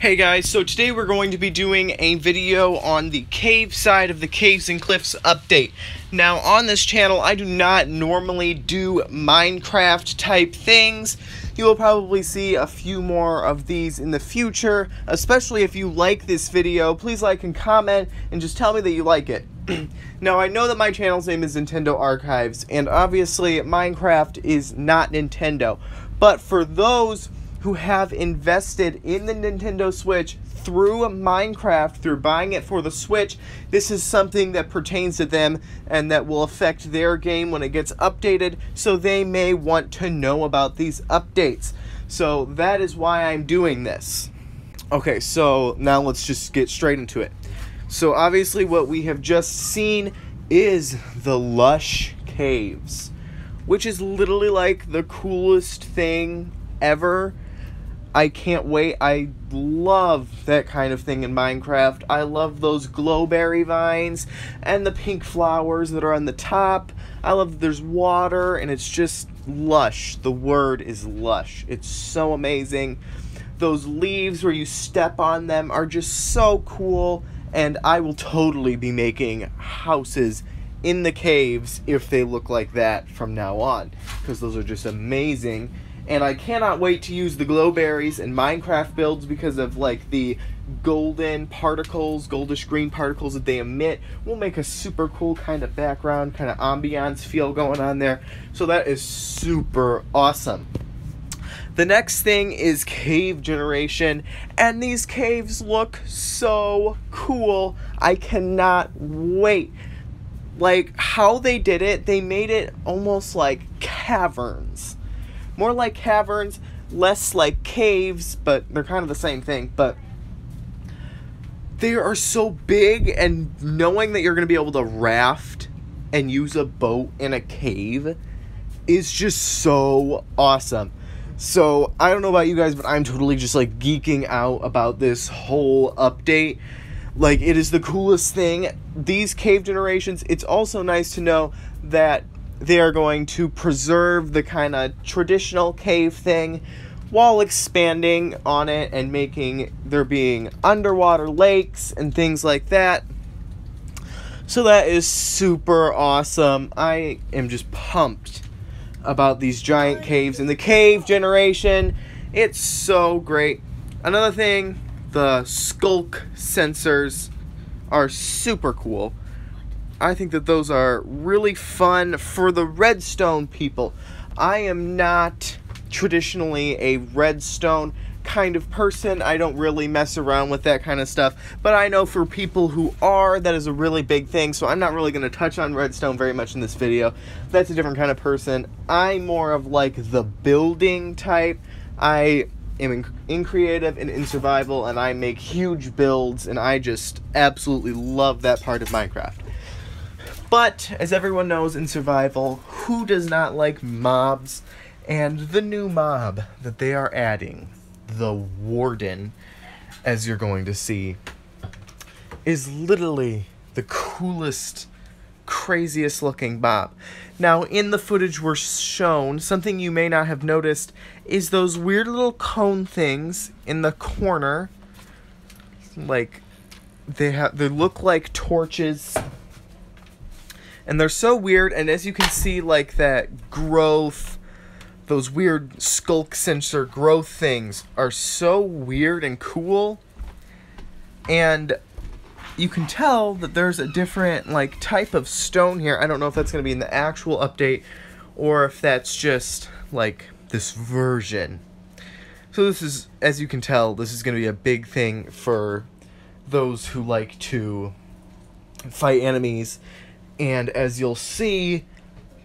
Hey guys, so today we're going to be doing a video on the cave side of the Caves and Cliffs update. Now on this channel I do not normally do Minecraft type things. You will probably see a few more of these in the future, especially if you like this video. Please like and comment and just tell me that you like it. Now I know that my channel's name is Nintendo Archives, and obviously Minecraft is not Nintendo, but for those who have invested in the Nintendo Switch through Minecraft, through buying it for the Switch, this is something that pertains to them and that will affect their game when it gets updated, so they may want to know about these updates. So that is why I'm doing this. Okay, so now let's just get straight into it. So obviously what we have just seen is the Lush Caves, which is literally like the coolest thing ever. I can't wait. I love that kind of thing in Minecraft. I love those glowberry vines and the pink flowers that are on the top. I love that there's water and it's just lush. The word is lush. It's so amazing. Those leaves where you step on them are just so cool, and I will totally be making houses in the caves if they look like that from now on, because those are just amazing. And I cannot wait to use the glowberries in Minecraft builds because of like the golden particles, goldish green particles that they emit. Will make a super cool kind of background, kind of ambiance feel going on there. So that is super awesome. The next thing is cave generation, and these caves look so cool. I cannot wait. Like how they did it, they made it almost like caverns. More like caverns, less like caves, but they're kind of the same thing. But they are so big, and knowing that you're going to be able to raft and use a boat in a cave is just so awesome. So, I don't know about you guys, but I'm totally just like geeking out about this whole update. Like, it is the coolest thing. These cave generations, it's also nice to know that they are going to preserve the kind of traditional cave thing while expanding on it and making there being underwater lakes and things like that. So that is super awesome. I am just pumped about these giant caves and the cave generation. It's so great. Another thing, the Skulk Sensors are super cool. I think that those are really fun for the redstone people. I am not traditionally a redstone kind of person. I don't really mess around with that kind of stuff. But I know for people who are, that is a really big thing. So I'm not really going to touch on redstone very much in this video. That's a different kind of person. I'm more of like the building type. I am in creative and in survival, and I make huge builds, and I just absolutely love that part of Minecraft. But, as everyone knows in survival, who does not like mobs? And the new mob that they are adding, the Warden, as you're going to see, is literally the coolest, craziest looking mob. Now, in the footage we're shown, something you may not have noticed is those weird little cone things in the corner. Like, they look like torches. And they're so weird, and as you can see, like that growth, those weird Skulk Sensor growth things are so weird and cool. And you can tell that there's a different like type of stone here. I don't know if that's going to be in the actual update or if that's just like this version. So this is, as you can tell, this is going to be a big thing for those who like to fight enemies. And as you'll see,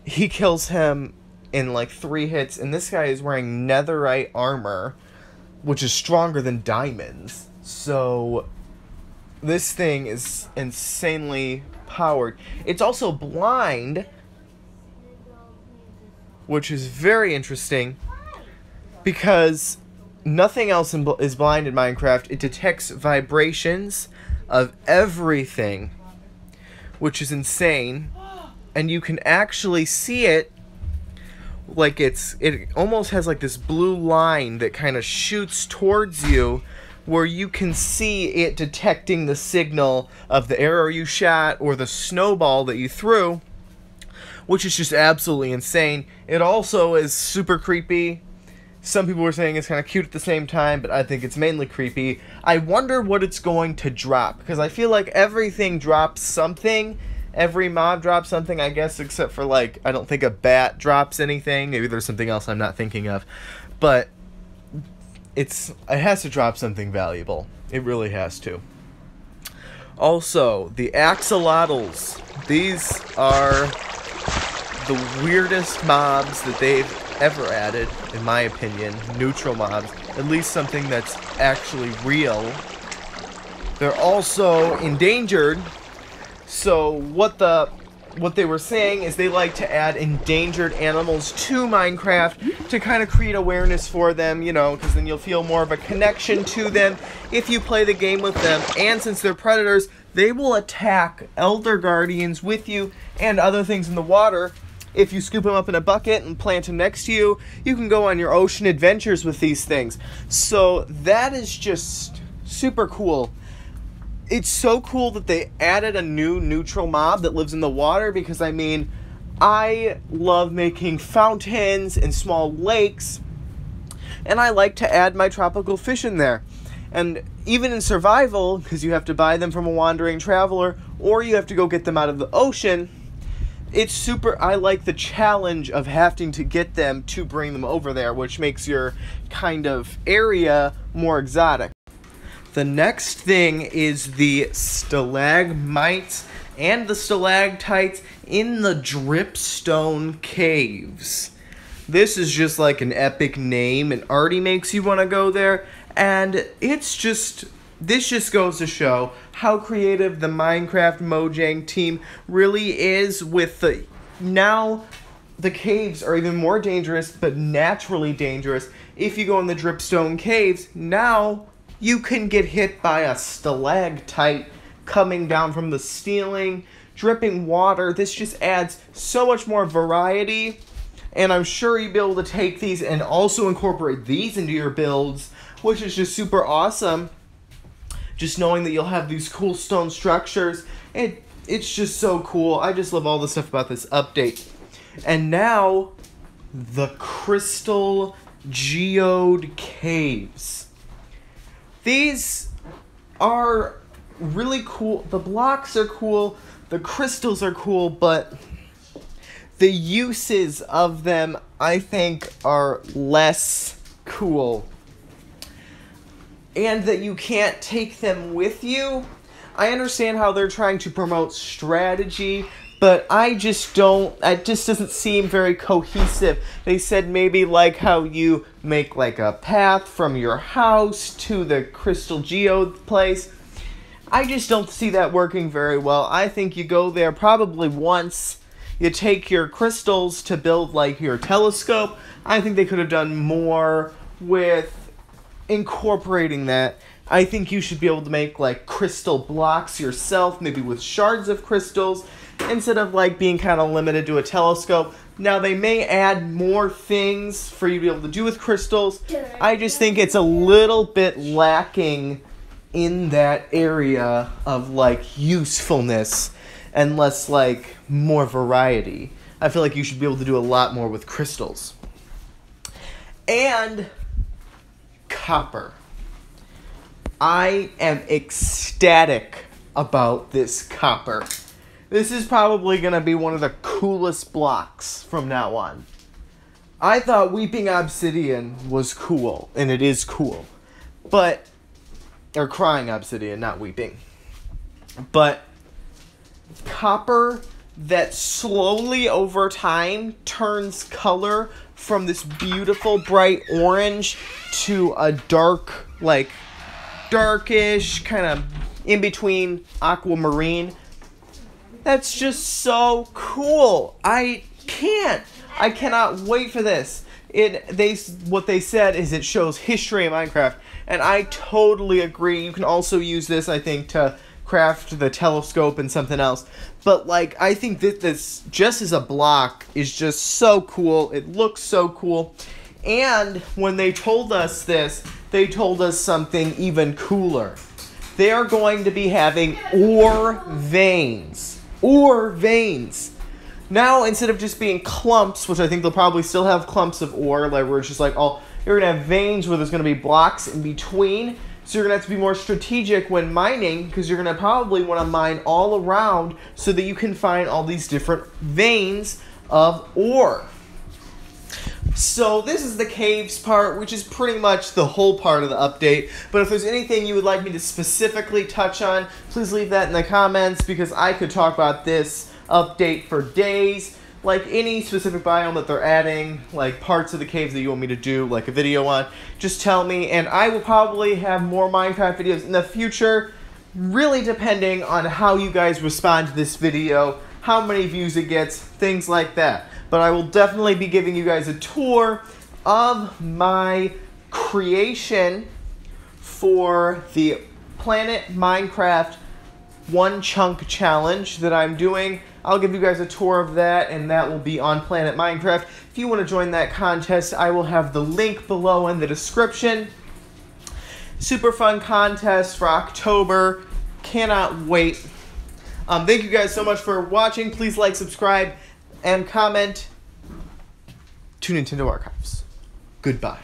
he kills him in like 3 hits. And this guy is wearing netherite armor, which is stronger than diamonds. So this thing is insanely powered. It's also blind, which is very interesting because nothing else is blind in Minecraft. It detects vibrations of everything, which is insane, and you can actually see it like it almost has like this blue line that kind of shoots towards you where you can see it detecting the signal of the arrow you shot or the snowball that you threw, which is just absolutely insane. It also is super creepy. Some people were saying it's kind of cute at the same time, but I think it's mainly creepy. I wonder what it's going to drop, because I feel like everything drops something. Every mob drops something, I guess, except for, like, I don't think a bat drops anything. Maybe there's something else I'm not thinking of. But it has to drop something valuable. It really has to. Also, the Axolotls. These are the weirdest mobs that they've ever added, in my opinion. Neutral mobs. At least something that's actually real. They're also endangered. So what they were saying is they like to add endangered animals to Minecraft to kind of create awareness for them, you know, because then you'll feel more of a connection to them if you play the game with them. And since they're predators, they will attack Elder Guardians with you and other things in the water. If you scoop them up in a bucket and plant them next to you, you can go on your ocean adventures with these things. So that is just super cool. It's so cool that they added a new neutral mob that lives in the water, because, I mean, I love making fountains and small lakes, and I like to add my tropical fish in there. And even in survival, because you have to buy them from a wandering traveler, or you have to go get them out of the ocean, I like the challenge of having to get them to bring them over there, which makes your kind of area more exotic. The next thing is the stalagmites and the stalactites in the Dripstone Caves. This is just like an epic name and already makes you want to go there, and this just goes to show how creative the Minecraft Mojang team really is with now the caves are even more dangerous, but naturally dangerous. If you go in the Dripstone Caves, now you can get hit by a stalactite coming down from the ceiling, dripping water. This just adds so much more variety, and I'm sure you'll be able to take these and also incorporate these into your builds, which is just super awesome. Just knowing that you'll have these cool stone structures, it's just so cool. I just love all the stuff about this update. And now, the Crystal Geode Caves. These are really cool. The blocks are cool, the crystals are cool, but the uses of them, I think, are less cool. And that you can't take them with you. I understand how they're trying to promote strategy, but it just doesn't seem very cohesive. They said maybe like how you make like a path from your house to the Crystal Geode place. I just don't see that working very well. I think you go there probably once. You take your crystals to build like your telescope. I think they could have done more with incorporating that. I think you should be able to make like crystal blocks yourself, maybe with shards of crystals, instead of like being kind of limited to a telescope. Now they may add more things for you to be able to do with crystals. I just think it's a little bit lacking in that area of like usefulness and less like more variety. I feel like you should be able to do a lot more with crystals. And copper. I am ecstatic about this copper. This is probably going to be one of the coolest blocks from now on. I thought Weeping Obsidian was cool, and it is cool. But, or Crying Obsidian, not Weeping. But copper that slowly over time turns color from this beautiful bright orange to a dark, like darkish, kind of in between aquamarine. That's just so cool. I cannot wait for this. What they said is it shows history of Minecraft, and I totally agree. You can also use this, I think, to craft the telescope and something else. But like, I think that this just as a block is just so cool. It looks so cool. And when they told us this, they told us something even cooler. They are going to be having ore veins. Ore veins. Now, instead of just being clumps, which I think they'll probably still have clumps of ore, like where it's just like, oh, you're going to have veins where there's going to be blocks in between. So you're going to have to be more strategic when mining, because you're going to probably want to mine all around so that you can find all these different veins of ore. So this is the caves part, which is pretty much the whole part of the update. But if there's anything you would like me to specifically touch on, please leave that in the comments, because I could talk about this update for days. Like any specific biome that they're adding, like parts of the caves that you want me to do like a video on, just tell me, and I will probably have more Minecraft videos in the future, really depending on how you guys respond to this video, how many views it gets, things like that. But I will definitely be giving you guys a tour of my creation for the Planet Minecraft One Chunk Challenge that I'm doing. I'll give you guys a tour of that, and that will be on Planet Minecraft. If you want to join that contest, I will have the link below in the description. Super fun contest for October. Cannot wait. Thank you guys so much for watching. Please like, subscribe, and comment to Nintendo Archives. Goodbye.